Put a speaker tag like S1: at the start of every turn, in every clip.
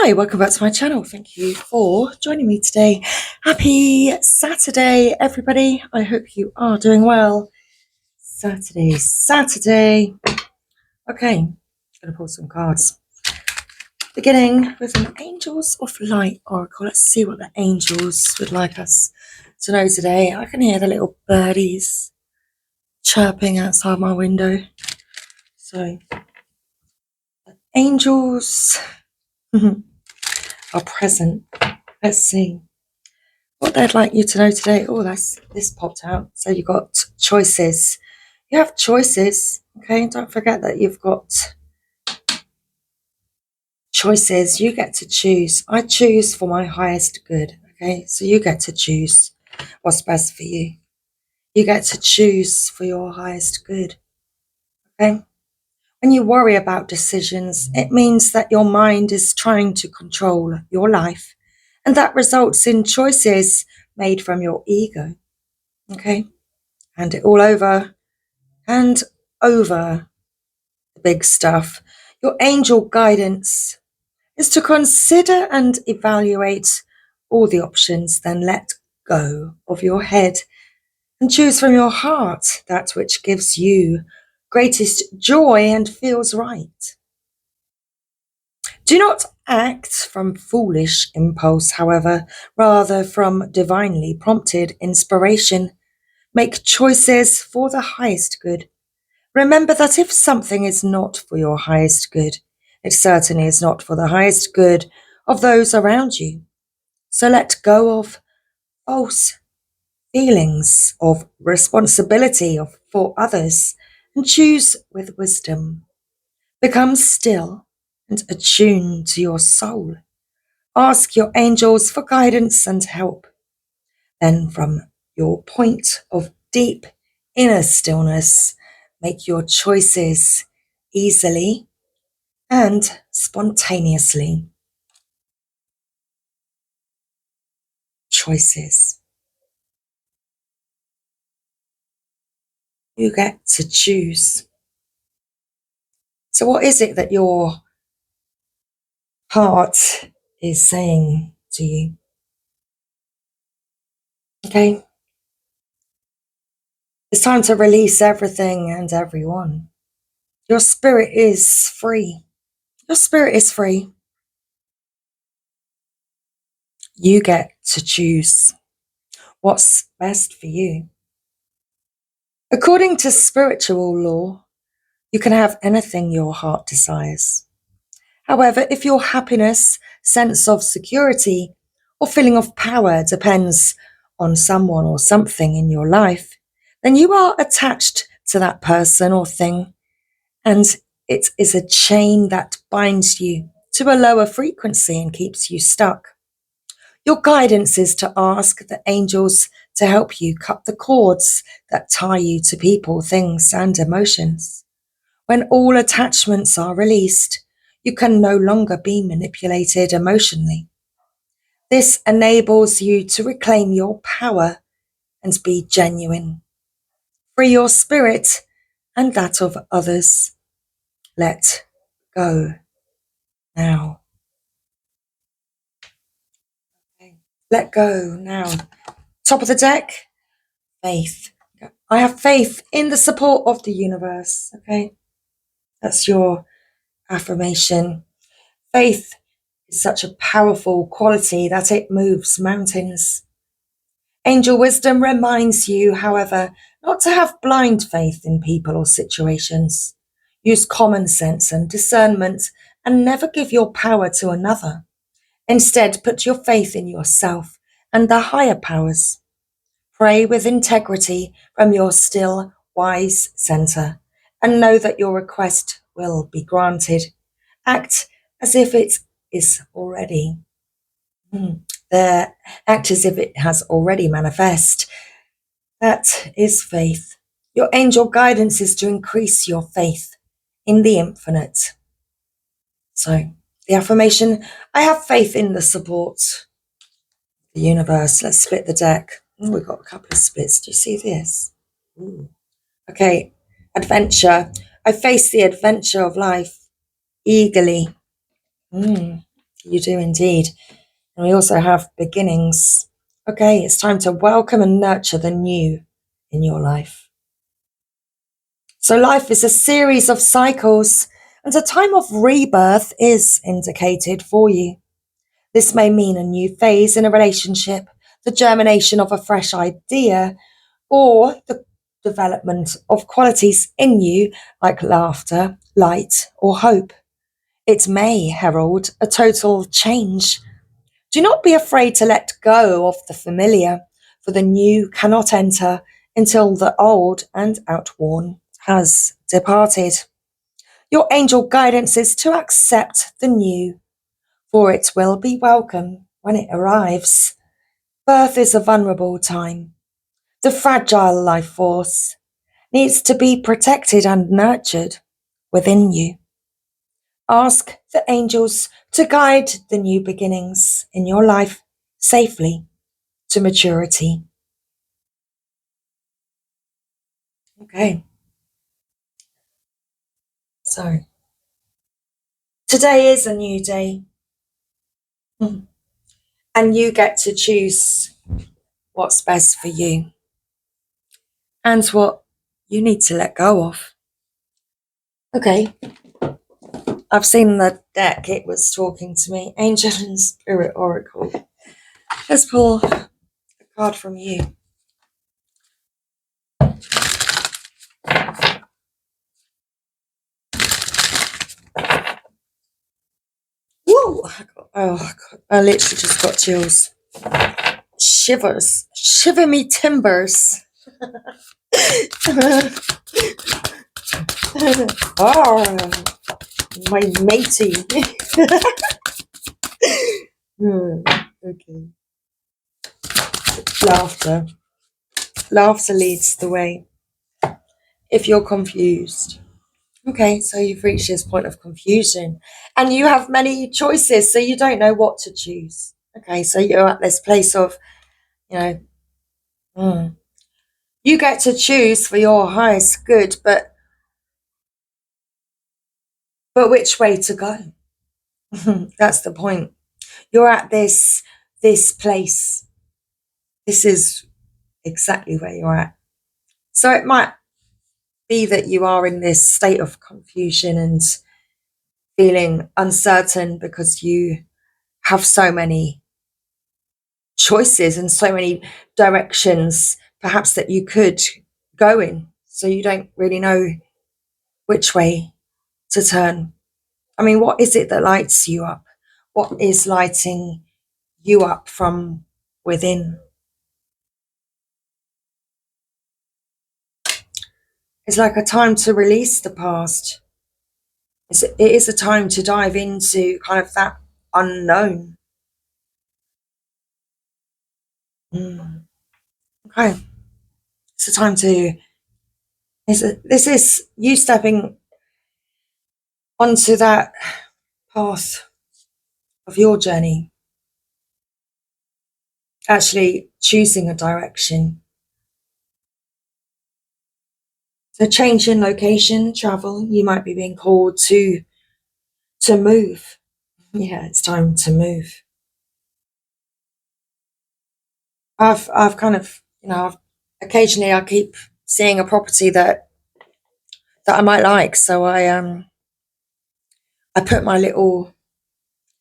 S1: Hi, welcome back to my channel. Thank you for joining me today. Happy Saturday, everybody. I hope you are doing well. Saturday. Okay, I'm going to pull some cards. Beginning with an Angels of Light Oracle. Let's see what the angels would like us to know today. I can hear the little birdies chirping outside my window. So, angels are present. Let's see what they'd like you to know today. Oh, this popped out. So you've got choices. You have choices. Okay, don't forget that you've got choices. You get to choose. I choose for my highest good. Okay, so you get to choose what's best for you. You get to choose for your highest good. Okay. When you worry about decisions, it means that your mind is trying to control your life, and that results in choices made from your ego. Okay. Hand it all over. Hand over the big stuff. Your angel guidance is to consider and evaluate all the options, then let go of your head and choose from your heart that which gives you greatest joy and feels right. Do not act from foolish impulse, however, rather from divinely prompted inspiration. Make choices for the highest good. Remember that if something is not for your highest good, it certainly is not for the highest good of those around you. So let go of false feelings of responsibility for others and choose with wisdom. Become still and attune to your soul. Ask your angels for guidance and help. Then from your point of deep inner stillness, make your choices easily and spontaneously. Choices. You get to choose. So what is it that your heart is saying to you? Okay. It's time to release everything and everyone. Your spirit is free. Your spirit is free. You get to choose what's best for you. According to spiritual law, you can have anything your heart desires. However, if your happiness, sense of security, or feeling of power depends on someone or something in your life, then you are attached to that person or thing, and it is a chain that binds you to a lower frequency and keeps you stuck. Your guidance is to ask the angels to help you cut the cords that tie you to people, things, and emotions. When all attachments are released, you can no longer be manipulated emotionally. This enables you to reclaim your power and be genuine. Free your spirit and that of others. Let go now. Let go now. Top of the deck, faith. I have faith in the support of the universe. Okay, that's your affirmation. Faith is such a powerful quality that it moves mountains. Angel wisdom reminds you, however, not to have blind faith in people or situations. Use common sense and discernment and never give your power to another. Instead, put your faith in yourself and the higher powers. Pray with integrity from your still, wise center and know that your request will be granted. Act as if it is already. Act as if it has already manifest. That is faith. Your angel guidance is to increase your faith in the infinite. So, the affirmation, I have faith in the support of the universe. Let's split the deck. We've got a couple of splits. Do you see this? Ooh. Okay, adventure. I face the adventure of life eagerly. You do indeed. And we also have beginnings. Okay, it's time to welcome and nurture the new in your life. So life is a series of cycles, and a time of rebirth is indicated for you. This may mean a new phase in a relationship, the germination of a fresh idea, or the development of qualities in you like laughter, light, or hope. It may herald a total change. Do not be afraid to let go of the familiar, for the new cannot enter until the old and outworn has departed. Your angel guidance is to accept the new, for it will be welcome when it arrives. Birth is a vulnerable time. The fragile life force needs to be protected and nurtured within you. Ask the angels to guide the new beginnings in your life safely to maturity. Okay. So, today is a new day. And you get to choose what's best for you and what you need to let go of. Okay. I've seen the deck. It was talking to me. Angel and Spirit Oracle. Let's pull a card from you. Woo! Oh, God. I literally just got chills. Shivers. Shiver me timbers. Oh, my matey. Okay. Laughter. Laughter leads the way. If you're confused. Okay, so you've reached this point of confusion and you have many choices, so you don't know what to choose. Okay, so you're at this place of, you know, you get to choose for your highest good, but which way to go? That's the point. You're at this place. This is exactly where you're at. So it might be that you are in this state of confusion and feeling uncertain because you have so many choices and so many directions perhaps that you could go in, so you don't really know which way to turn. I mean, what is it that lights you up? What is lighting you up from within? It's like a time to release the past. It is a time to dive into kind of that unknown. Okay. It's a time to, this is you stepping onto that path of your journey, actually choosing a direction. So change in location, travel, you might be being called to move. Yeah, it's time to move. I've kind of, occasionally I keep seeing a property that I might like. So I put my little,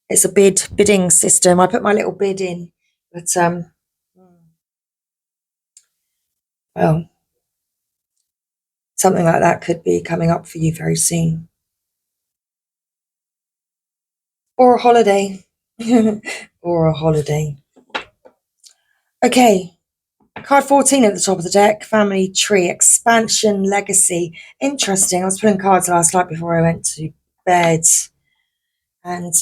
S1: it's a bidding system. I put my little bid in, but well, something like that could be coming up for you very soon. Or a holiday. Or a holiday. Okay. Card 14 at the top of the deck, family tree, expansion, legacy. Interesting. I was pulling cards last night before I went to bed. And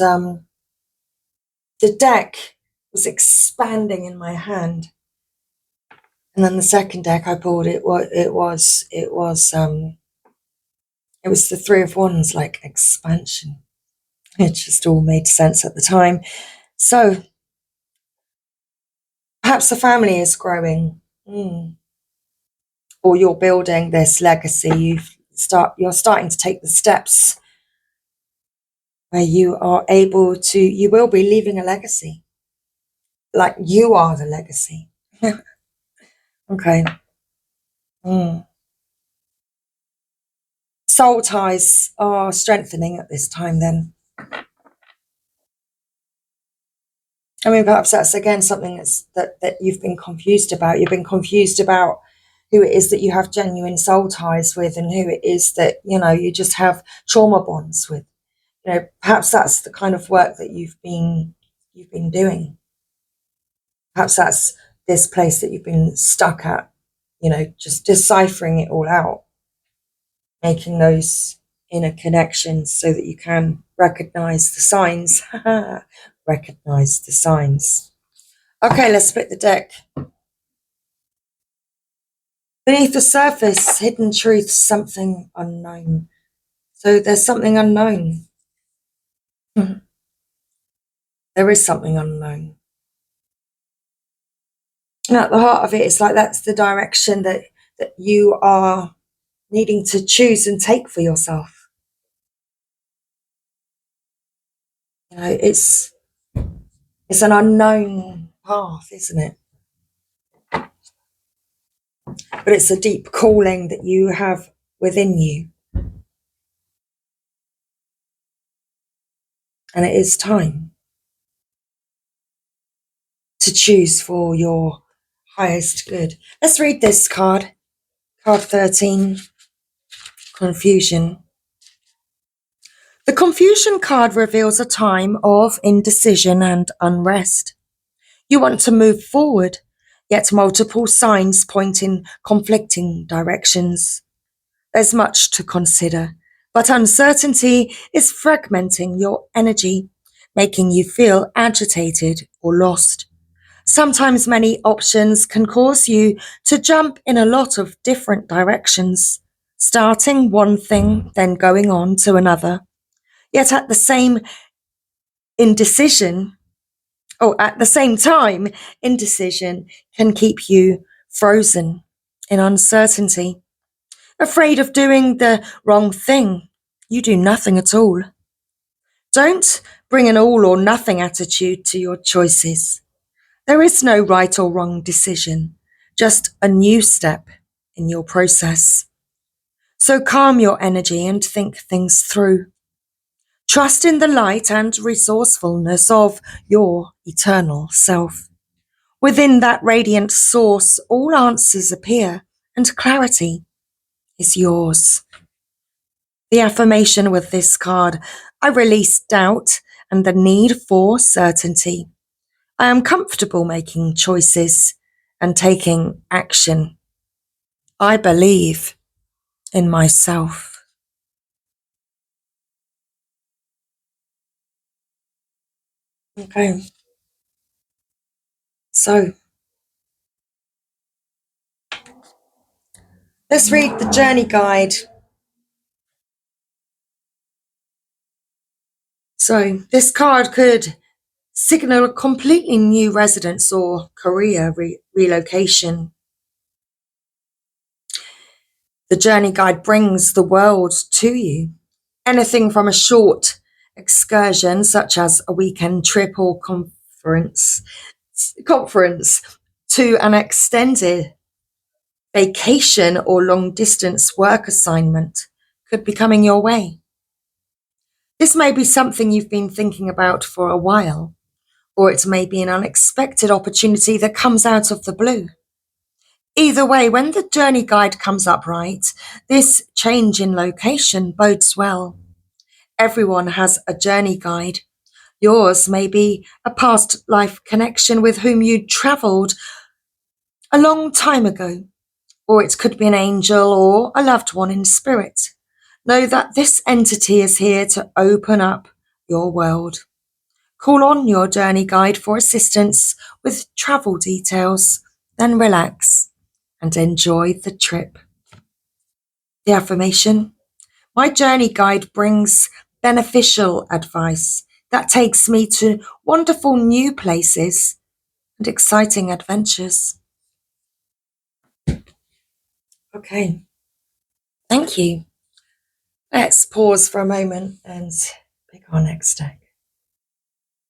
S1: the deck was expanding in my hand. And then the second deck I pulled, it was the Three of Wands, like expansion. It just all made sense at the time. So perhaps the family is growing, or you're building this legacy. You're starting to take the steps where you are able to, you will be leaving a legacy. Like you are the legacy. Okay. Soul ties are strengthening at this time then. I mean, perhaps that's again something that you've been confused about. You've been confused about who it is that you have genuine soul ties with and who it is that, you just have trauma bonds with. Perhaps that's the kind of work that you've been doing. Perhaps that's this place that you've been stuck at, just deciphering it all out, making those inner connections so that you can recognize the signs. Recognize the signs. Okay, let's split the deck. Beneath the surface, hidden truth, something unknown. So there's something unknown. There is something unknown. And at the heart of it, it's like that's the direction that you are needing to choose and take for yourself. It's an unknown path, isn't it? But it's a deep calling that you have within you. And it is time to choose for your highest good. Let's read this card. Card 13, Confusion. The Confusion card reveals a time of indecision and unrest. You want to move forward, yet multiple signs point in conflicting directions. There's much to consider, but uncertainty is fragmenting your energy, making you feel agitated or lost. Sometimes many options can cause you to jump in a lot of different directions, starting one thing, then going on to another. Yet at the same time, indecision can keep you frozen in uncertainty. Afraid of doing the wrong thing, you do nothing at all. Don't bring an all or nothing attitude to your choices. There is no right or wrong decision, just a new step in your process. So calm your energy and think things through. Trust in the light and resourcefulness of your eternal self. Within that radiant source, all answers appear and clarity is yours. The affirmation with this card: I release doubt and the need for certainty. I am comfortable making choices and taking action. I believe in myself. Okay. So, let's read the journey guide. So, this card could signal a completely new residence or career relocation. The journey guide brings the world to you. Anything from a short excursion, such as a weekend trip or conference, to an extended vacation or long distance work assignment could be coming your way. This may be something you've been thinking about for a while, or it may be an unexpected opportunity that comes out of the blue. Either way, when the journey guide comes up right, this change in location bodes well. Everyone has a journey guide. Yours may be a past life connection with whom you travelled a long time ago, or it could be an angel or a loved one in spirit. Know that this entity is here to open up your world. Call on your journey guide for assistance with travel details, then relax and enjoy the trip. The affirmation: my journey guide brings beneficial advice that takes me to wonderful new places and exciting adventures. Okay, thank you. Let's pause for a moment and pick our next deck.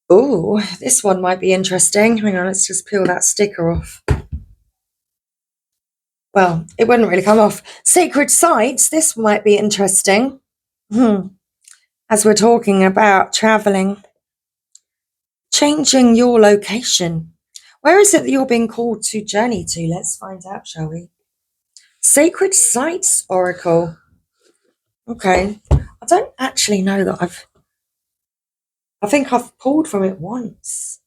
S1: Oh, this one might be interesting. Hang on, let's just peel that sticker off. Well, it wouldn't really come off. Sacred sites, this might be interesting. As we're talking about traveling. Changing your location. Where is it that you're being called to journey to? Let's find out, shall we? Sacred Sites Oracle. Okay. I don't actually know that I think I've pulled from it once.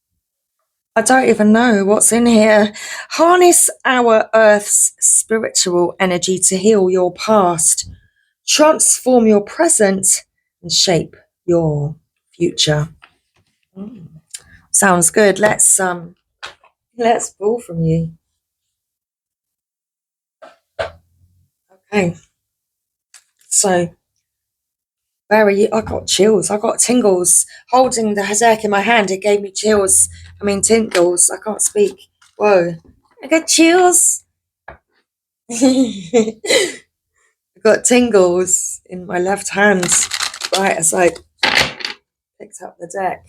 S1: I don't even know what's in here. Harness our Earth's spiritual energy to heal your past, transform your present, and shape your future. Sounds good. Let's pull from you. Okay. So, where are you? I got chills. I got tingles. Holding the deck in my hand, it gave me chills. I mean, tingles. I can't speak. Whoa. I got chills. I got tingles in my left hand right as I picked up the deck.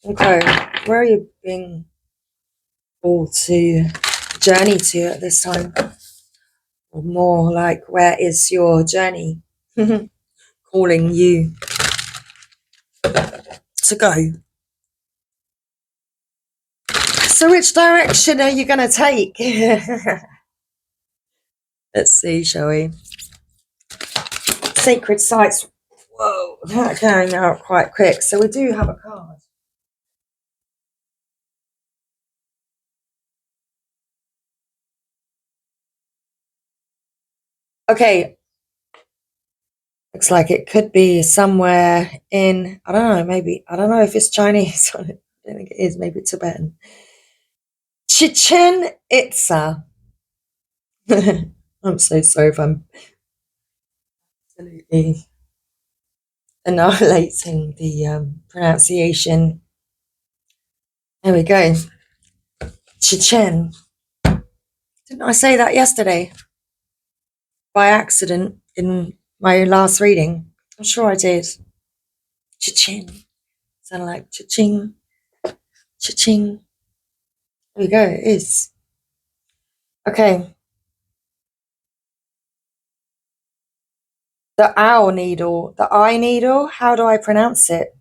S1: Okay. Where are you being called to journey to at this time? Or more like, where is your journey calling you to go? So which direction are you going to take? Let's see, shall we? Sacred sites. Whoa, that came out quite quick. So we do have a card. Okay. Looks like it could be somewhere in, I don't know, maybe, I don't know if it's Chinese. I don't think it is. Maybe Tibetan. Chichen Itza. I'm so sorry if I'm absolutely annihilating the pronunciation. There we go. Chichen. Didn't I say that yesterday? By accident in my last reading. I'm sure I did. Cha-ching. Sounded like cha-ching. Cha-ching. There we go. It is. Okay. The owl needle. The eye needle. How do I pronounce it?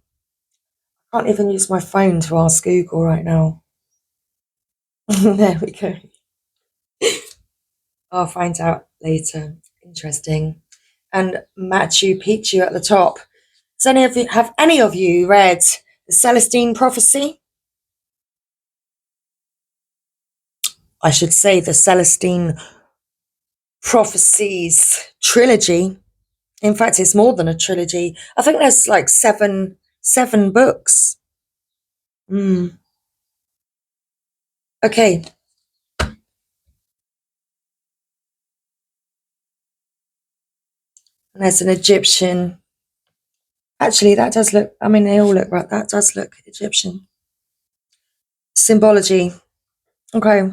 S1: I can't even use my phone to ask Google right now. There we go. I'll find out later. Interesting. And Machu Picchu at the top. Have any of you read the Celestine Prophecy? I should say the Celestine Prophecies trilogy. In fact, it's more than a trilogy. I think there's like seven books. Okay. And there's an Egyptian. Actually, that does look, I mean, they all look right. That does look Egyptian. Symbology. Okay.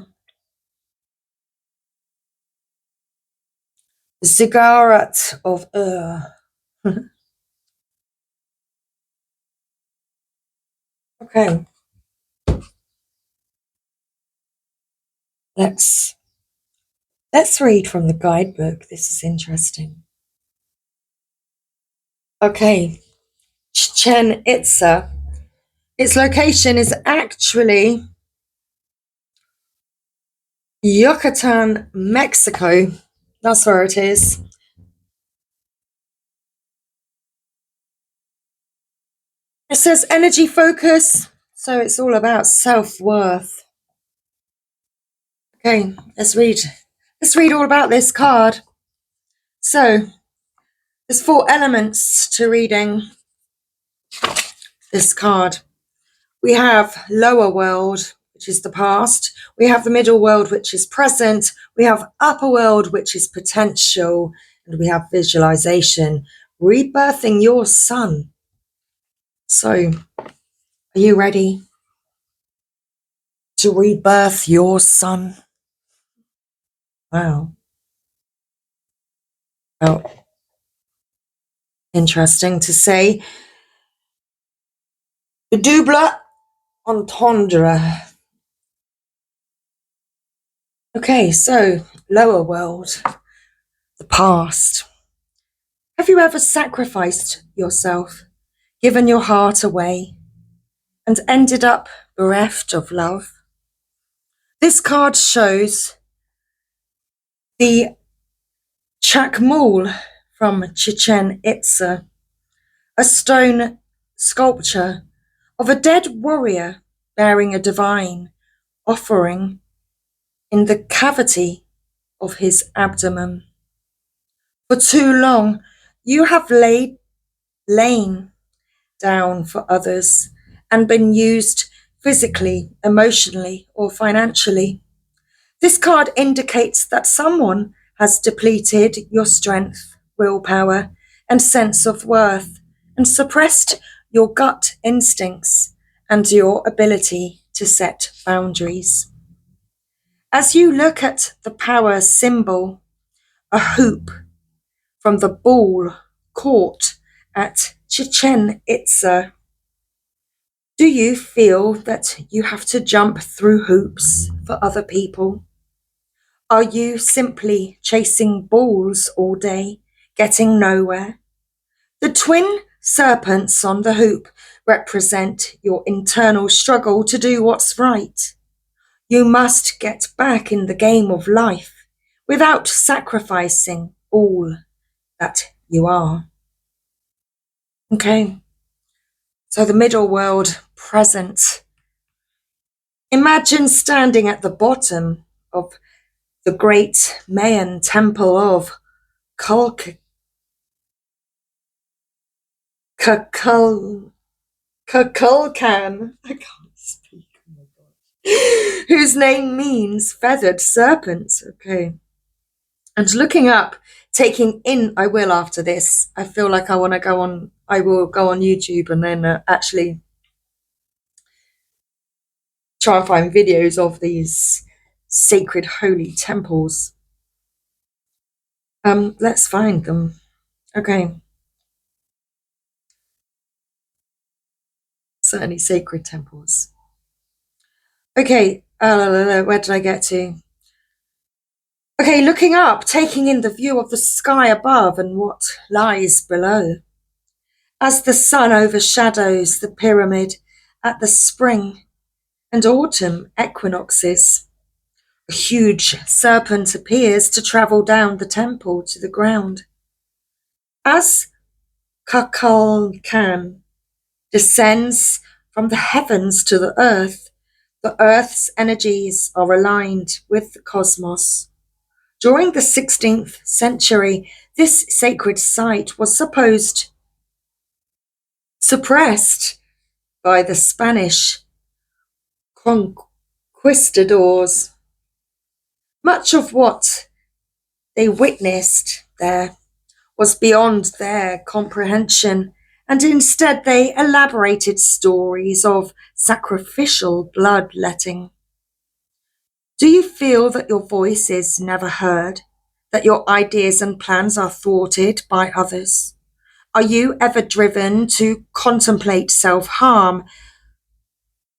S1: Ziggurat of Ur. Okay. Let's read from the guidebook. This is interesting. Okay. Chichen Itza. Its location is actually Yucatan, Mexico. That's where it is. It says energy focus, so it's all about self-worth. Okay, let's read. Let's read all about this card. So, there's 4 elements to reading this card. We have lower world, which is the past. We have the middle world, which is present. We have upper world, which is potential. And we have visualization. Rebirthing your sun. So, are you ready to rebirth your sun? Wow. Well, Interesting to say. The double entendre. Okay, so lower world, the past. Have you ever sacrificed yourself, given your heart away, and ended up bereft of love? This card shows the Chakra from Chichen Itza, a stone sculpture of a dead warrior bearing a divine offering in the cavity of his abdomen. For too long, you have lain down for others and been used physically, emotionally, or financially. This card indicates that someone has depleted your strength, willpower, and sense of worth, and suppressed your gut instincts and your ability to set boundaries. As you look at the power symbol, a hoop from the ball court at Chichen Itza, do you feel that you have to jump through hoops for other people? Are you simply chasing balls all day, getting nowhere? The twin serpents on the hoop represent your internal struggle to do what's right. You must get back in the game of life without sacrificing all that you are. Okay, so the middle world present. Imagine standing at the bottom of the great Mayan temple of Kukulkan, I can't speak, oh my God, whose name means feathered serpent. Okay. And looking up, taking in, I will after this. I feel like I will go on YouTube and then actually try and find videos of these sacred holy temples. Let's find them. Okay. Certainly sacred temples. Okay, where did I get to? Okay, looking up, taking in the view of the sky above and what lies below. As the sun overshadows the pyramid at the spring and autumn equinoxes, a huge serpent appears to travel down the temple to the ground. As Kukulkan descends from the heavens to the earth's energies are aligned with the cosmos. During the 16th century, this sacred site was suppressed by the Spanish conquistadors. Much of what they witnessed there was beyond their comprehension, and instead they elaborated stories of sacrificial bloodletting. Do you feel that your voice is never heard, that your ideas and plans are thwarted by others? Are you ever driven to contemplate self-harm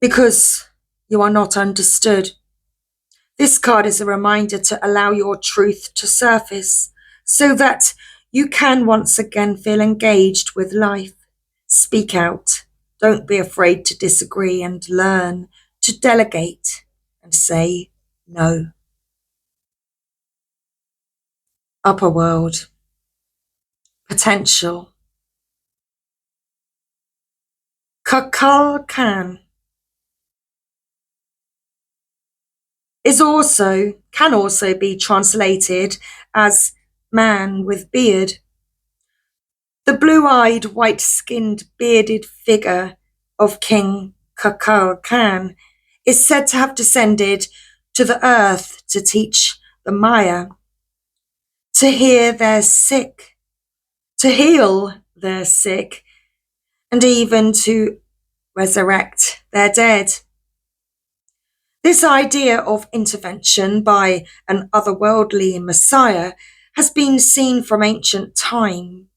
S1: because you are not understood? This card is a reminder to allow your truth to surface so that you can once again feel engaged with life. Speak out. Don't be afraid to disagree and learn to delegate and say no. Upper world. Potential. Kukulkan can also be translated as man with beard. The blue-eyed, white-skinned, bearded figure of King Kukulkan is said to have descended to the earth to teach the Maya, to heal their sick, and even to resurrect their dead. This idea of intervention by an otherworldly messiah has been seen from ancient time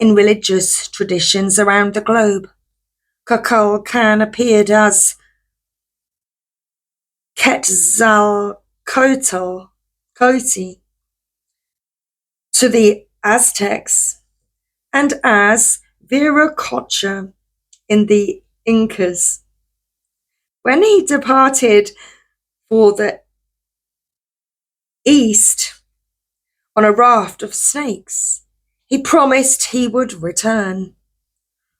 S1: in religious traditions around the globe. Kukulkan appeared as Quetzalcoatl to the Aztecs and as Viracocha in the Incas. When he departed for the east on a raft of snakes, he promised he would return.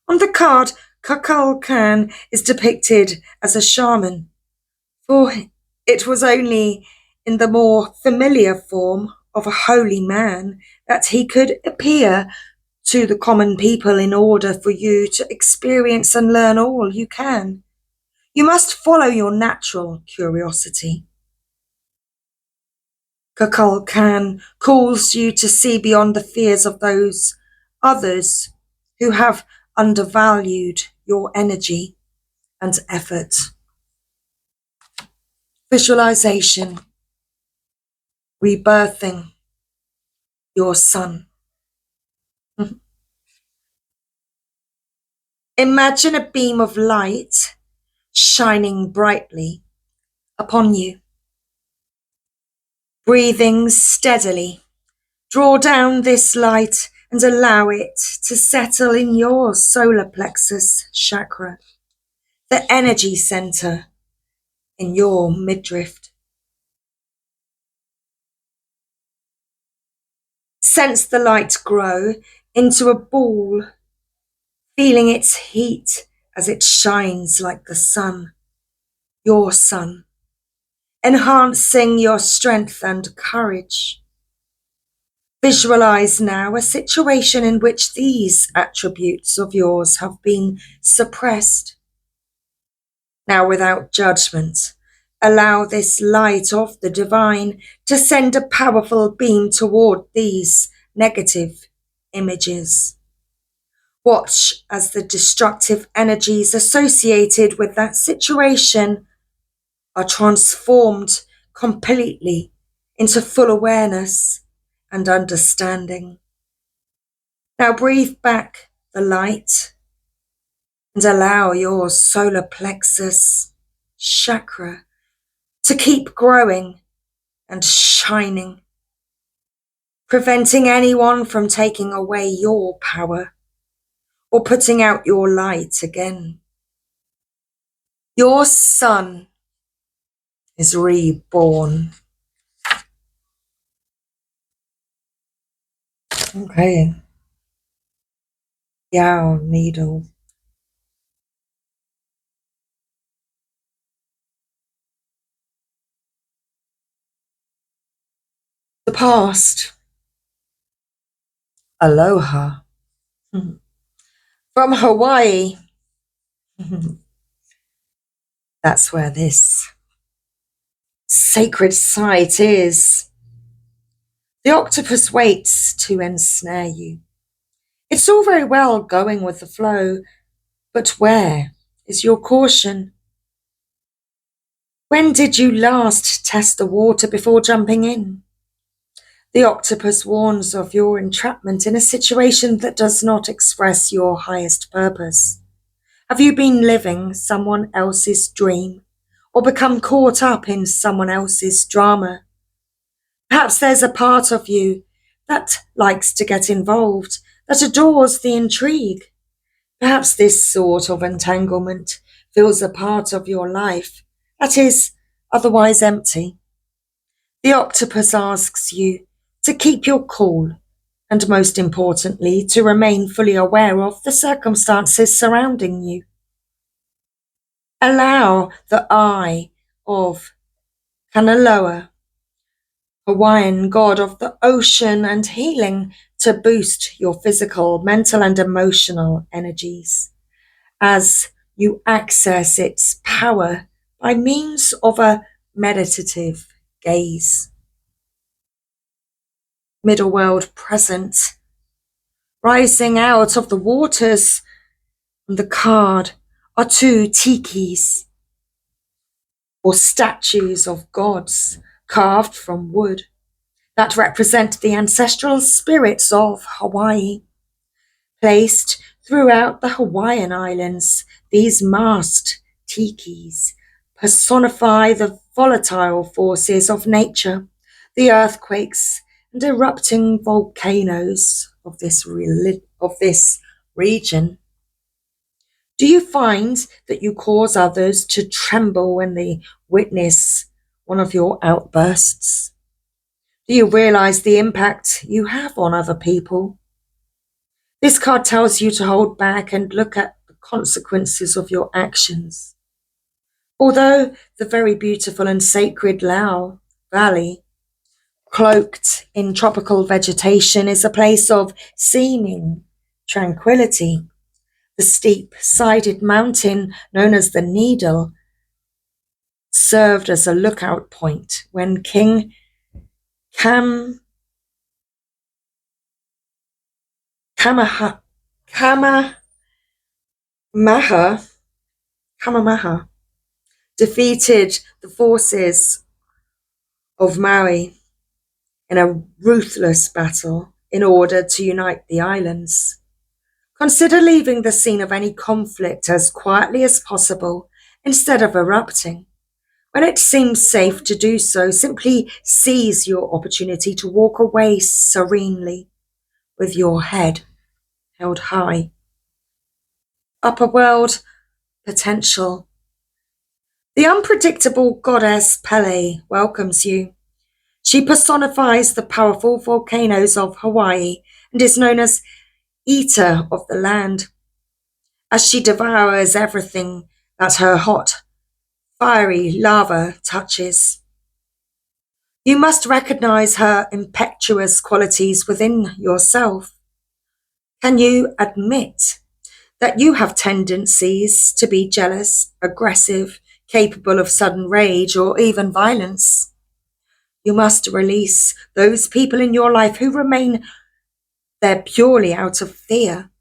S1: On the card, Kukulkan is depicted as a shaman, for it was only in the more familiar form of a holy man that he could appear to the common people in order for you to experience and learn all you can. You must follow your natural curiosity. Kukulkan calls you to see beyond the fears of those others who have undervalued your energy and effort. Visualization. Rebirthing your sun. Imagine a beam of light shining brightly upon you. Breathing steadily, draw down this light and allow it to settle in your solar plexus chakra, the energy center in your midriff. Sense the light grow into a ball, feeling its heat as it shines like the sun, your sun, enhancing your strength and courage. Visualize now a situation in which these attributes of yours have been suppressed. Now, without judgment, allow this light of the divine to send a powerful beam toward these negative images. Watch as the destructive energies associated with that situation are transformed completely into full awareness and understanding. Now breathe back the light and allow your solar plexus chakra to keep growing and shining, preventing anyone from taking away your power or putting out your light again. Your sun is reborn. Okay. Yeah, needle. The past. Aloha. From Hawaii. That's where this sacred site is. The octopus waits to ensnare you. It's all very well going with the flow, but where is your caution? When did you last test the water before jumping in? The octopus warns of your entrapment in a situation that does not express your highest purpose. Have you been living someone else's dream or become caught up in someone else's drama? Perhaps there's a part of you that likes to get involved, that adores the intrigue. Perhaps this sort of entanglement fills a part of your life that is otherwise empty. The octopus asks you to keep your cool and, most importantly, to remain fully aware of the circumstances surrounding you. Allow the eye of Kanaloa, Hawaiian god of the ocean and healing, to boost your physical, mental, and emotional energies as you access its power by means of a meditative gaze. Middle world present, rising out of the waters on the card are two tikis, or statues of gods carved from wood, that represent the ancestral spirits of Hawaii. Placed throughout the Hawaiian Islands, these masked tikis personify the volatile forces of nature, the earthquakes and erupting volcanoes of this region. Do you find that you cause others to tremble when they witness one of your outbursts? Do you realize the impact you have on other people? This card tells you to hold back and look at the consequences of your actions. Although the very beautiful and sacred Lau Valley, cloaked in tropical vegetation, is a place of seeming tranquility, the steep-sided mountain known as the Needle served as a lookout point when King Kam Kamaha, Kamamaha defeated the forces of Maui in a ruthless battle in order to unite the islands. Consider leaving the scene of any conflict as quietly as possible instead of erupting. When it seems safe to do so, simply seize your opportunity to walk away serenely with your head held high. Upper world potential. The unpredictable goddess Pele welcomes you. She personifies the powerful volcanoes of Hawaii and is known as Eater of the Land, as she devours everything that her hot, fiery lava touches. You must recognize her impetuous qualities within yourself. Can you admit that you have tendencies to be jealous, aggressive, capable of sudden rage or even violence? You must release those people in your life who remain there purely out of fear.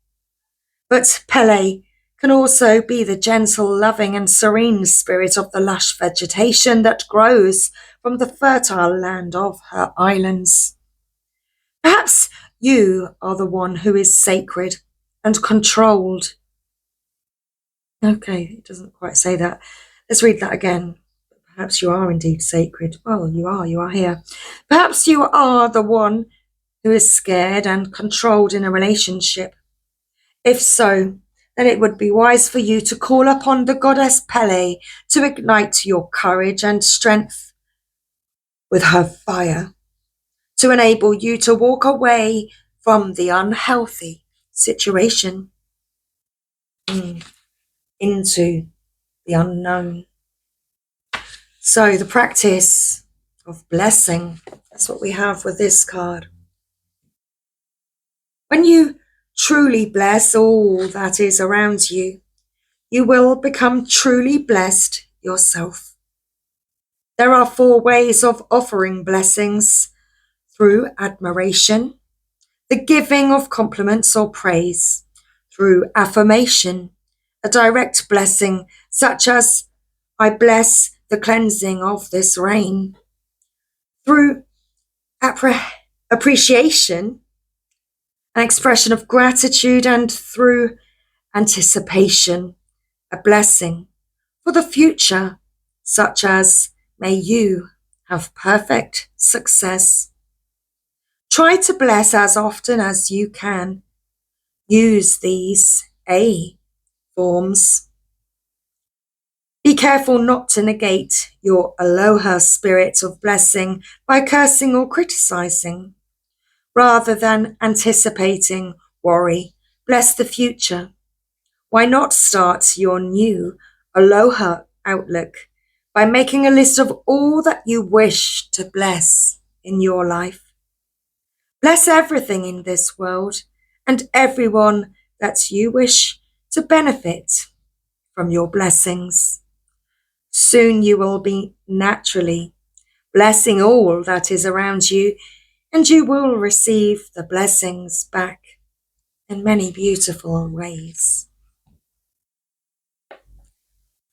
S1: But Pele can also be the gentle, loving and serene spirit of the lush vegetation that grows from the fertile land of her islands. Perhaps you are the one who is sacred and controlled. Okay, it doesn't quite say that. Let's read that again. Perhaps you are indeed sacred. Well, you are here. Perhaps you are the one who is scared and controlled in a relationship. If so, then it would be wise for you to call upon the goddess Pele to ignite your courage and strength with her fire, to enable you to walk away from the unhealthy situation into the unknown. So the practice of blessing, that's what we have with this card. When you truly bless all that is around you, you will become truly blessed yourself. There are 4 ways of offering blessings: through admiration, the giving of compliments or praise; through affirmation, a direct blessing such as, I bless the cleansing of this rain; through appreciation, an expression of gratitude; and through anticipation, a blessing for the future, such as, may you have perfect success. Try to bless as often as you can. Use these A forms. Be careful not to negate your aloha spirit of blessing by cursing or criticizing. Rather than anticipating worry, bless the future. Why not start your new aloha outlook by making a list of all that you wish to bless in your life? Bless everything in this world and everyone that you wish to benefit from your blessings. Soon you will be naturally blessing all that is around you, and you will receive the blessings back in many beautiful ways.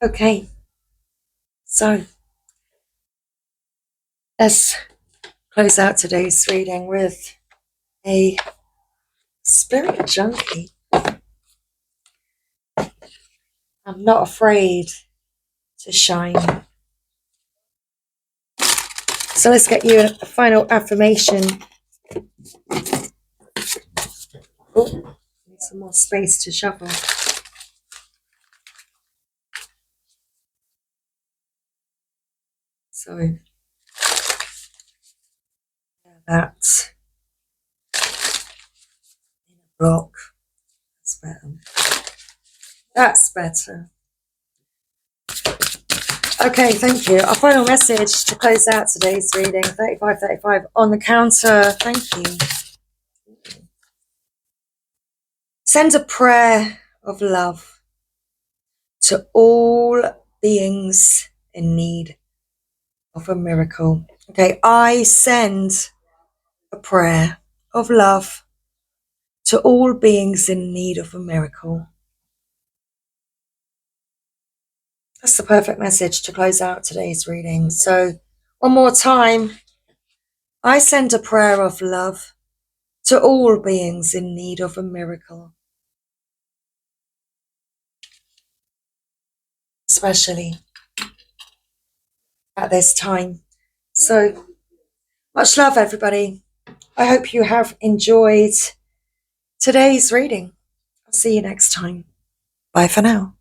S1: Okay, so let's close out today's reading with a spirit junkie. I'm not afraid to shine. So let's get you a final affirmation. Oh, need some more space to shuffle. So that block. That's better. That's better. Okay, thank you. Our final message to close out today's reading, 3535 on the counter. Thank you. Send a prayer of love to all beings in need of a miracle. Okay, I send a prayer of love to all beings in need of a miracle. That's the perfect message to close out today's reading. So, one more time, I send a prayer of love to all beings in need of a miracle, especially at this time. So, much love, everybody. I hope you have enjoyed today's reading. I'll see you next time. Bye for now.